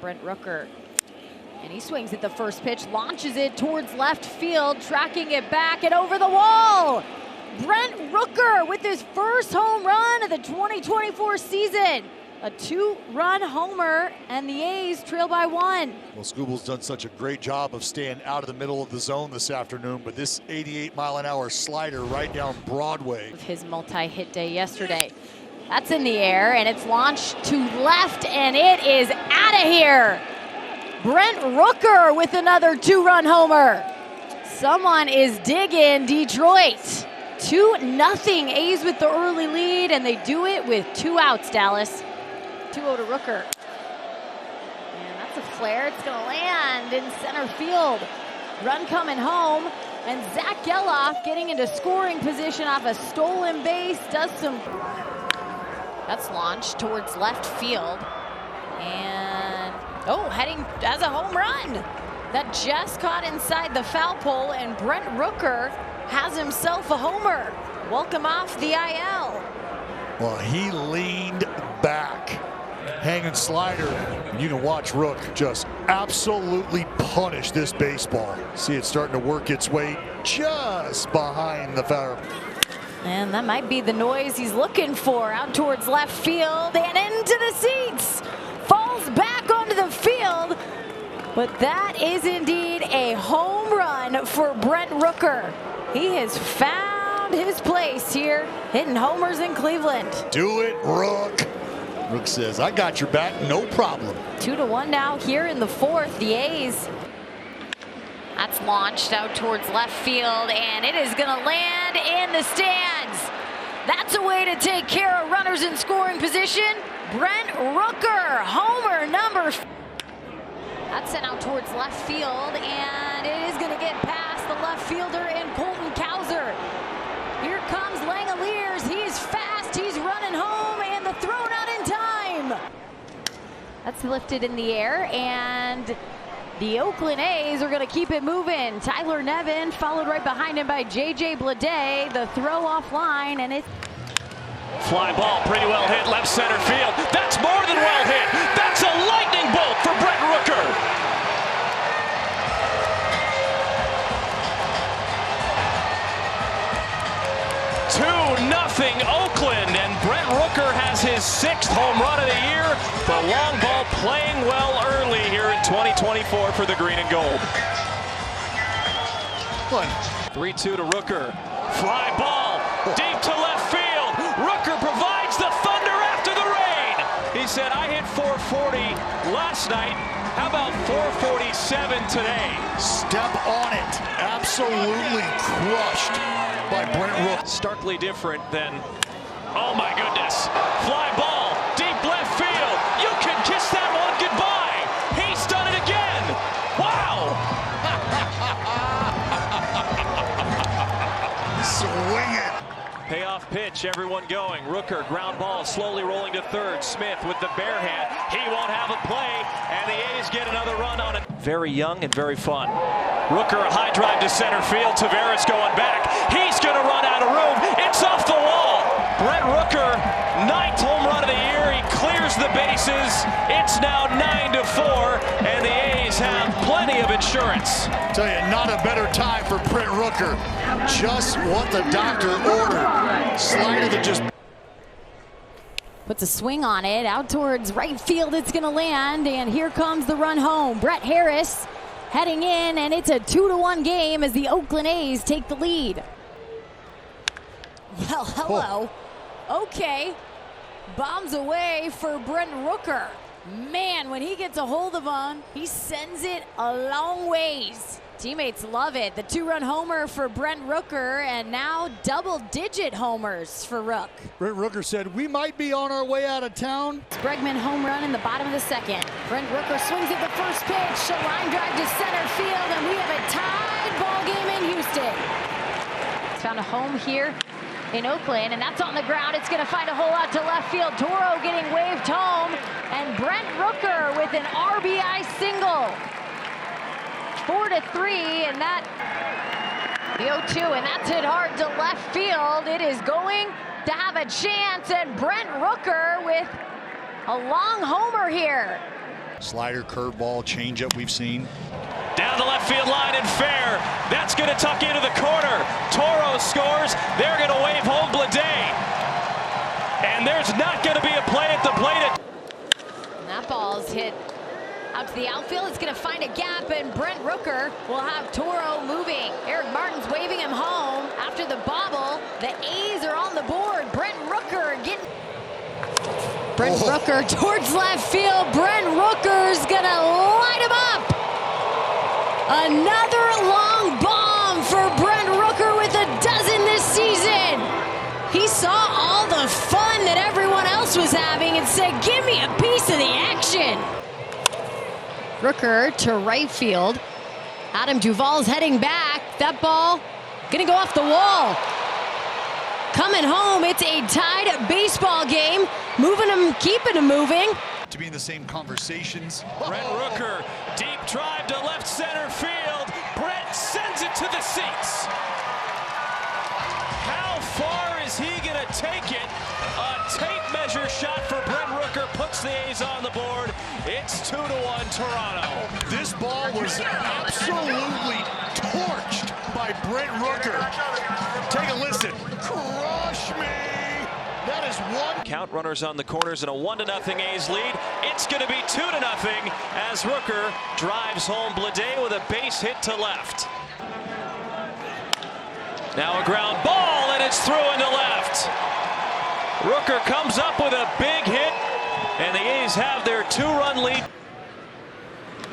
Brent Rooker, and he swings at the first pitch, launches it towards left field, tracking it back and over the wall. Brent Rooker with his first home run of the 2024 season. A 2-run homer, and the A's trail by 1. Well, Scooble's done such a great job of staying out of the middle of the zone this afternoon, but this 88-mile-an-hour slider right down Broadway. His multi-hit day yesterday. That's in the air, and it's launched to left, and it is out of here. Brent Rooker with another 2-run homer. Someone is digging Detroit. 2-0 A's with the early lead, and they do it with 2 outs, Dallas. 2-0 to Rooker. And that's a flare. It's going to land in center field. Run coming home. And Zach Geloff getting into scoring position off a stolen base. Does some... That's launched towards left field. And, heading as a home run. That just caught inside the foul pole. And Brent Rooker has himself a homer. Welcome off the IL. Well, he leaned back. Hanging slider, and you can watch Rook just absolutely punish this baseball. See it starting to work its way just behind the foul. And that might be the noise he's looking for. Out towards left field and into the seats. Falls back onto the field. But that is indeed a home run for Brent Rooker. He has found his place here, hitting homers in Cleveland. Do it, Rook. Rook says, I got your back, no problem. 2-1 now here in the 4th. The A's. That's launched out towards left field, and it is going to land in the stands. That's a way to take care of runners in scoring position. Brent Rooker, homer number. That's sent out towards left field, and it is going to get past the left fielder and Colton Cowser. Here comes Langoliers. He's fast. He's running home, and the throw not in time. That's lifted in the air, and the Oakland A's are going to keep it moving. Tyler Nevin followed right behind him by J.J. Bleday. The throw offline, and it's fly ball, pretty well hit left center field. That's more than well hit. That's a lightning bolt for Brent Rooker. 2-0 Oakland, and Brent Rooker has his 6th home run of the year. The long ball playing well early here in 2024 for the green and gold. 3-2 to Rooker. Fly ball deep to left field. Rooker provides the thunder after the rain. He said, I hit 440 last night. How about 447 today? Step on it. Absolutely crushed by Brent Rooker. Starkly different than, oh my goodness, fly ball, deep left field. You can kiss that one goodbye. He's done it again. Wow. Swing it. Payoff pitch, everyone going. Rooker, ground ball, slowly rolling to third. Smith with the bare hand. He won't have a play, and the A's get another run on it. Very young and very fun. Rooker, a high drive to center field. Tavares going back. He's going to run out of room. It's off the wall. Brent Rooker, 9th home run of the year. He clears the bases. It's now 9-4, and the A's have plenty of insurance. Tell you, not a better time for Brent Rooker. Just what the doctor ordered. Slider that just puts a swing on it. Out towards right field, it's going to land, and here comes the run home. Brett Harris heading in, and it's a 2-1 game as the Oakland A's take the lead. Well, hello. Okay. Bombs away for Brent Rooker. Man, when he gets a hold of one, he sends it a long ways. Teammates love it. The 2-run homer for Brent Rooker, and now double-digit homers for Rook. Brent Rooker said, we might be on our way out of town. Bregman home run in the bottom of the 2nd. Brent Rooker swings at the first pitch. A line drive to center field, and we have a tied ball game in Houston. He's found a home here in Oakland, and that's on the ground. It's going to find a hole out to left field. Toro getting waved home, and Brent Rooker with an RBI single. 4-3, and that the 0-2, and that's hit hard to left field. It is going to have a chance, and Brent Rooker with a long homer here. Slider, curveball, changeup we've seen. Down the left field line and fair. That's going to tuck into the corner. Toro scores. They're going to wave home Blade. And there's not going to be a play at the plate. And that ball's hit out to the outfield. It's going to find a gap, and Brent Rooker will have Toro moving. Eric Martin's waving him home after the bobble. The A's are on the board. Brent Rooker getting... Brent Rooker towards left field. Brent Rooker's going to light him up. Another long bomb for Brent Rooker with a dozen this season. He saw all the fun that everyone else was having and said, give me a piece of the action. Rooker to right field. Adam Duvall's heading back. That ball gonna go off the wall. Coming home, it's a tied baseball game. Moving him, keeping him moving. To be in the same conversations. Brent Rooker, deep drive to left center field. Brent sends it to the seats. How far is he going to take it? A tape measure shot for Brent Rooker puts the A's on the board. It's 2-1 Toronto. This ball was absolutely torched by Brent Rooker. Take a listen. Crush me. That is one. Count runners on the corners and a 1-0 A's lead. It's going to be 2-0 as Rooker drives home Blade with a base hit to left. Now a ground ball, and it's through into left. Rooker comes up with a big hit, and the A's have their 2-run lead.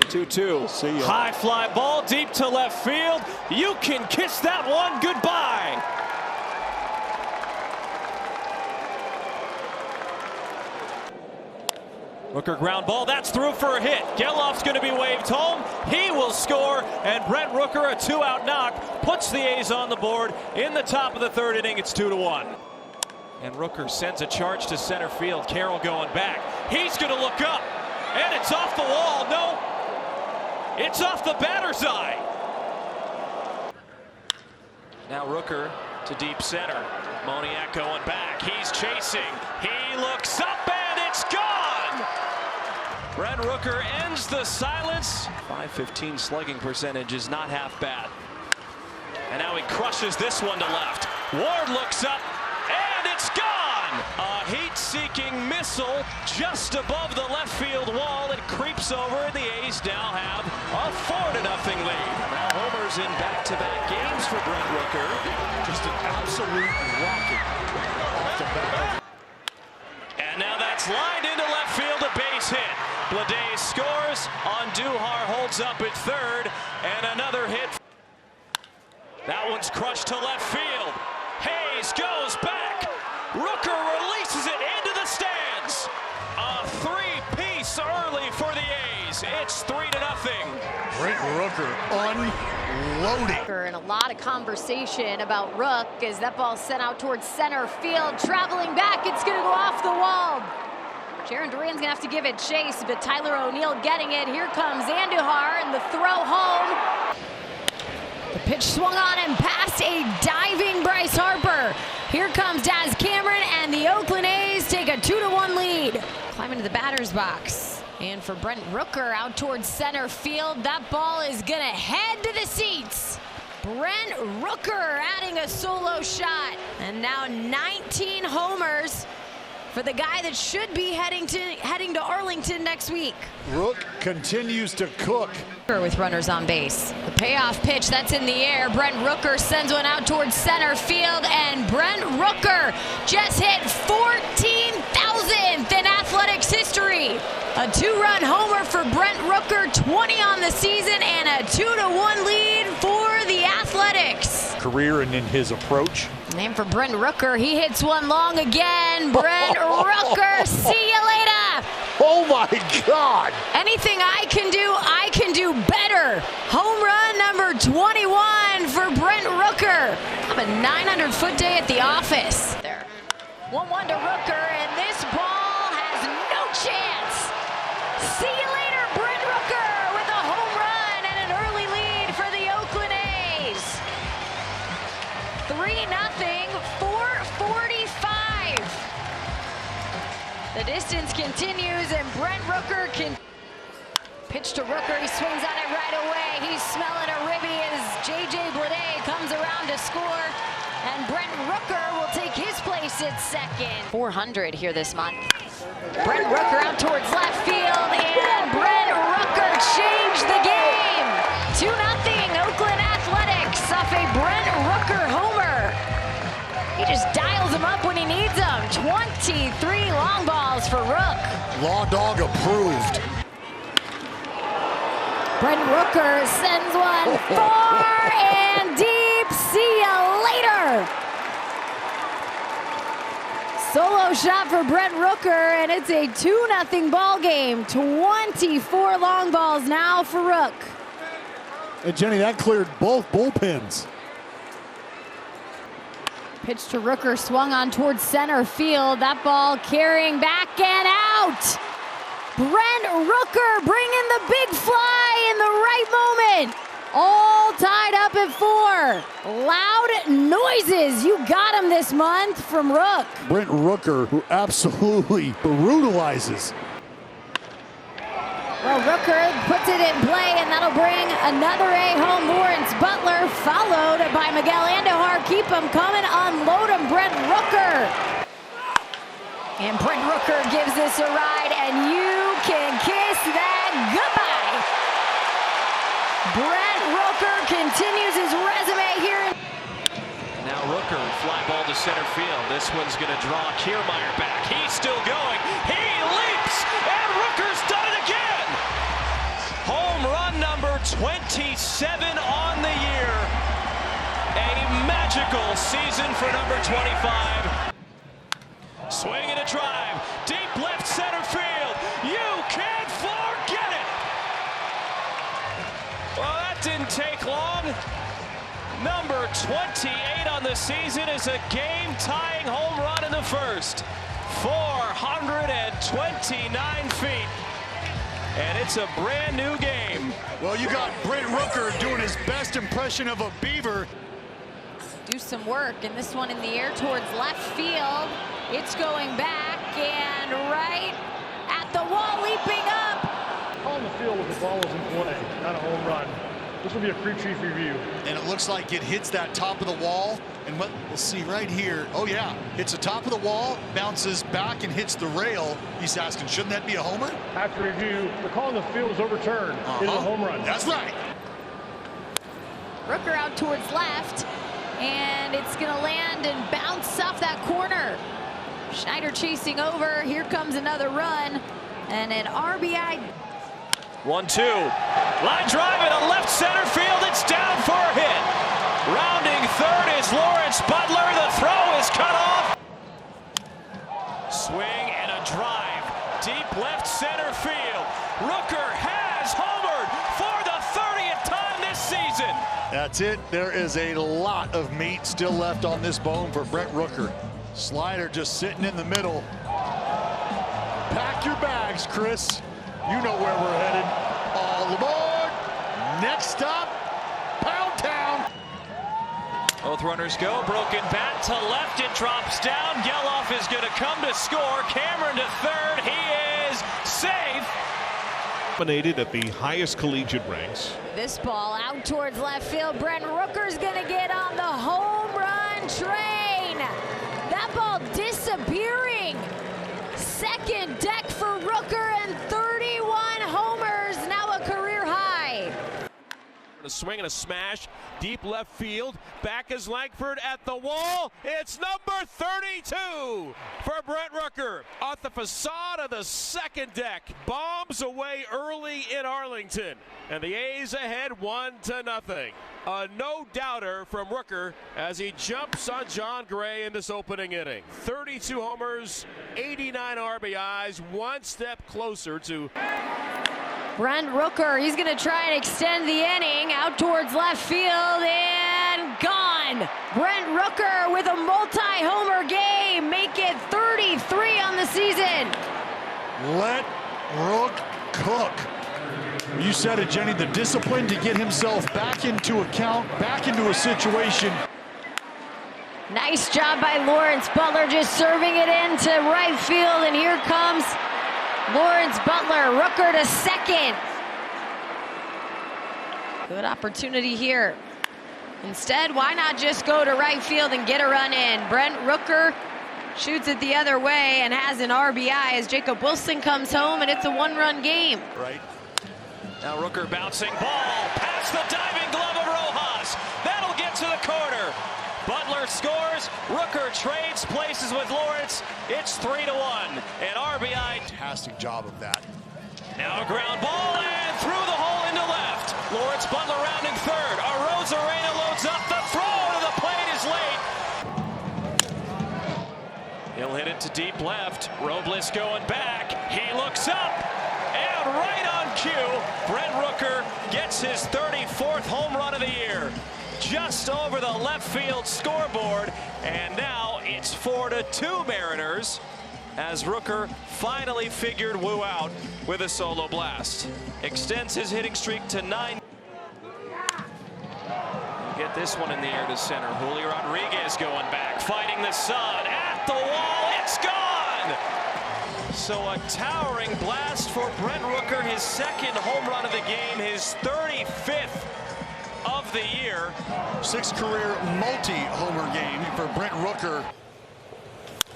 2-2. High fly ball deep to left field. You can kiss that one goodbye. Rooker ground ball, that's through for a hit. Gelof's going to be waved home. He will score, and Brent Rooker, a 2-out knock, puts the A's on the board. In the top of the third inning, it's 2-1. And Rooker sends a charge to center field. Carroll going back. He's going to look up, and it's off the wall. No, it's off the batter's eye. Now Rooker to deep center. Moniak going back. He's chasing. He looks up, and it's gone. Brent Rooker ends the silence. .515 slugging percentage is not half bad. And now he crushes this one to left. Ward looks up, and it's gone! A heat-seeking missile just above the left field wall. It creeps over, and the A's now have a 4-0 lead. Now homers in back-to-back games for Brent Rooker. Just an absolute rocket off the bat. And now that's lined into left field, a base hit. Blade scores. Andujar holds up at third, and another hit. That one's crushed to left field. Hayes goes back. Rooker releases it into the stands. A three-piece early for the A's. It's 3-0. Brent Rooker unloading. And a lot of conversation about Rook as that ball sent out towards center field. Traveling back, it's going to go off the wall. Sharon Duran's going to have to give it chase, but Tyler O'Neill getting it. Here comes Andujar, and the throw home. The pitch swung on and past a diving Bryce Harper. Here comes Daz Cameron, and the Oakland A's take a 2-1 lead. Climbing to the batter's box. And for Brent Rooker out towards center field, that ball is going to head to the seats. Brent Rooker adding a solo shot. And now 19 homers for the guy that should be heading to Arlington next week. Rook continues to cook. With runners on base. The payoff pitch, that's in the air. Brent Rooker sends one out towards center field, and Brent Rooker just hit 14,000th in athletics history. A 2-run homer for Brent Rooker, 20 on the season, and a 2-1 lead for the Athletics. Career and in his approach. And for Brent Rooker, he hits one long again. Brent Rooker, see you later. Oh my God. Anything I can do better. Home run number 21 for Brent Rooker. Have a 900-foot day at the office. There. 1-1 to Rooker, and this ball has no chance. See you later, Brent Rooker, with a home run and an early lead for the Oakland A's. 3-0, 4:45. The distance continues, and Brent Rooker can. pitch to Rooker. He swings on it right away. He's smelling a ribby as J.J. Bleday comes around to score. And Brent Rooker will take his place at second. 400 here this month. Brent Rooker out towards left field, and Brent Rooker changed the game. 2-0 Oakland Athletics off a Brent Rooker homer. He just dials him up when he needs them. 23 long balls for Rook. Law dog approved. Brent Rooker sends one far and deep. See ya later. Solo shot for Brent Rooker, and it's a 2-0 ball game. 24 long balls now for Rook. And Jenny, that cleared both bullpens. Pitch to Rooker, swung on towards center field. That ball carrying back and out. Brent Rooker bringing the big fly in the right moment. All tied up at 4. Loud noises. You got him this month from Rook. Brent Rooker, who absolutely brutalizes. Well, Rooker puts it in play, and that'll bring another A home. Lawrence Butler followed by Miguel Andujar. Keep him coming. Unload him, Brent Rooker. And Brent Rooker gives this a ride, and you can kiss that goodbye. Brent Rooker continues his resume here. Now Rooker, fly ball to center field. This one's going to draw Kiermaier back. He's still going. He leaps, and Rooker's done it again. Home run number 27 on the year. A magical season for number 25. Swing and a drive. Deep left center field. You can't forget it. Well, that didn't take long. Number 28 on the season is a game-tying home run in the first. 429 feet. And it's a brand new game. Well, you got Brent Rooker doing his best impression of a beaver. Do some work, and this one in the air towards left field. It's going back and right at the wall, leaping up. On the field with the ball is in play, not a home run. This will be a crew chief review. And it looks like it hits that top of the wall. And what we'll see right here, oh yeah, hits the top of the wall, bounces back and hits the rail. He's asking, shouldn't that be a homer? After review, the call on the field is overturned. It is a home run. That's right. Rooker out towards left, and it's gonna land and bounce off that corner. Schneider chasing over. Here comes another run, and an RBI. 1-2. Line drive into left center field. It's down for a hit. Rounding third is Lawrence Butler. The throw is cut off. Swing and a drive. Deep left center field. Rooker has homered for the 30th time this season. That's it. There is a lot of meat still left on this bone for Brent Rooker. Slider just sitting in the middle. Pack your bags, Chris. You know where we're headed. All aboard. Next stop, Pound Town. Both runners go. Broken bat to left. It drops down. Geloff is going to come to score. Cameron to third. He is safe. Nominated at the highest collegiate ranks. This ball out towards left field. Brent Rooker's gonna get on the home run train. That ball disappearing. Second deck for Rooker and 31 homers, now a career high. A swing and a smash, deep left field. Back is Langford at the wall. It's number 32 for Brent Rooker. Off the facade of the second deck. Bombs away early in Arlington. And the A's ahead 1-0. A no-doubter from Rooker as he jumps on John Gray in this opening inning. 32 homers, 89 RBIs, one step closer to... Brent Rooker, he's going to try and extend the inning out towards left field and gone. Brent Rooker with a multi-homer game, make it 33 on the season. Let Rook cook. You said it, Jenny, the discipline to get himself back into account, back into a situation. Nice job by Lawrence Butler just serving it into right field, and here comes Lawrence Butler. Rooker to second. Good opportunity here. Instead, why not just go to right field and get a run in? Brent Rooker shoots it the other way and has an RBI as Jacob Wilson comes home, and it's a one-run game. Right. Now Rooker bouncing ball past the diving glove of Rojas. That'll get to the corner. Butler scores. Rooker trades places with Lawrence. It's 3-1. An RBI. Fantastic job of that. Now a ground ball and through the hole into left. Lawrence Butler rounding third. Arozarena loads up. The throw to the plate is late. He'll hit it to deep left. Robles going back. He looks up. And right on cue, Brent Rooker gets his 34th home run of the year. Just over the left field scoreboard. And now it's 4-2 Mariners, as Rooker finally figured Wu out with a solo blast. Extends his hitting streak to 9. Get this one in the air to center. Julio Rodriguez going back, fighting the sun at the wall. It's gone! So a towering blast for Brent Rooker, his second home run of the game, his 35th of the year. 6th career multi-homer game for Brent Rooker.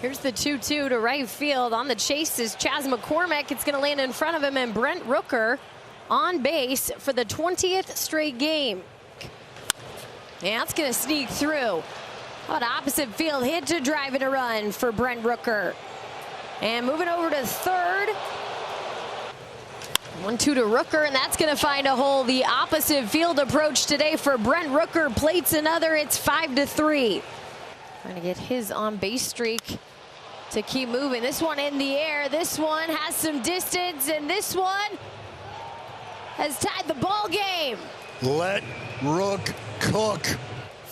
Here's the 2-2 to right field. On the chase is Chas McCormick. It's going to land in front of him, and Brent Rooker on base for the 20th straight game. Yeah, that's going to sneak through. What opposite field hit to drive in a run for Brent Rooker. And moving over to third. 1-2 to Rooker, and that's going to find a hole. The opposite field approach today for Brent Rooker plates another. It's 5-3. Trying to get his on-base streak to keep moving. This one in the air. This one has some distance, and this one has tied the ball game. Let Rook cook.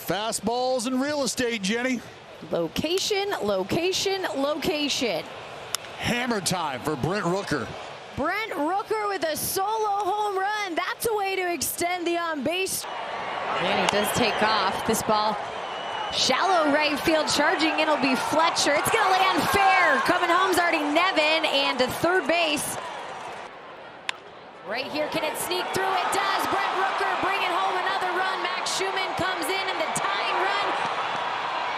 Fastballs and real estate, Jenny. Location, location, location. Hammer time for Brent Rooker. Brent Rooker with a solo home run. That's a way to extend the on-base. And he does take off. This ball shallow right field, charging in will be Fletcher. It's going to land fair. Coming home's already Nevin, and to third base. Right here, can it sneak through? It does. Brent Rooker bringing home another run. Max Schumann comes in, and the tying run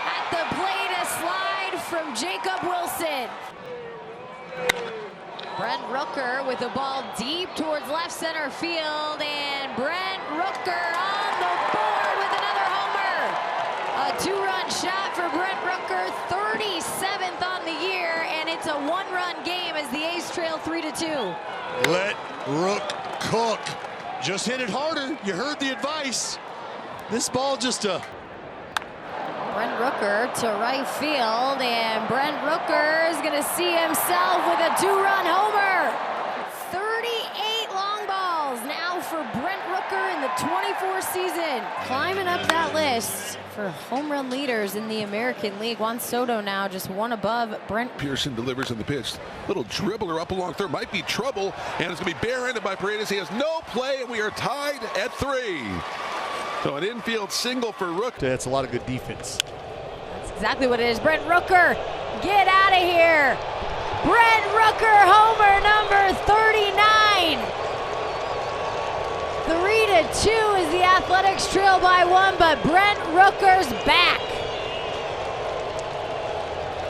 at the plate, a slide from Jacob Wilson. Brent Rooker with the ball deep towards left center field, and Brent Rooker on the board with another homer. A 2-run shot for Brent Rooker, 37th on the year, and it's a 1-run game as the A's trail 3-2. Let Rook cook. Just hit it harder. You heard the advice. This ball just Brent Rooker to right field, and Brent Rooker is going to see himself with a 2-run homer. 38 long balls now for Brent Rooker in the 24th season. Climbing up that list for home run leaders in the American League. Juan Soto now just one above Brent. Pearson delivers on the pitch. Little dribbler up along third. Might be trouble, and it's going to be barehanded by Paredes. He has no play, and we are tied at 3. So an infield single for Rooker. That's a lot of good defense. That's exactly what it is. Brent Rooker, get out of here. Brent Rooker, homer number 39. 3-2 as the Athletics trail by 1, but Brent Rooker's back.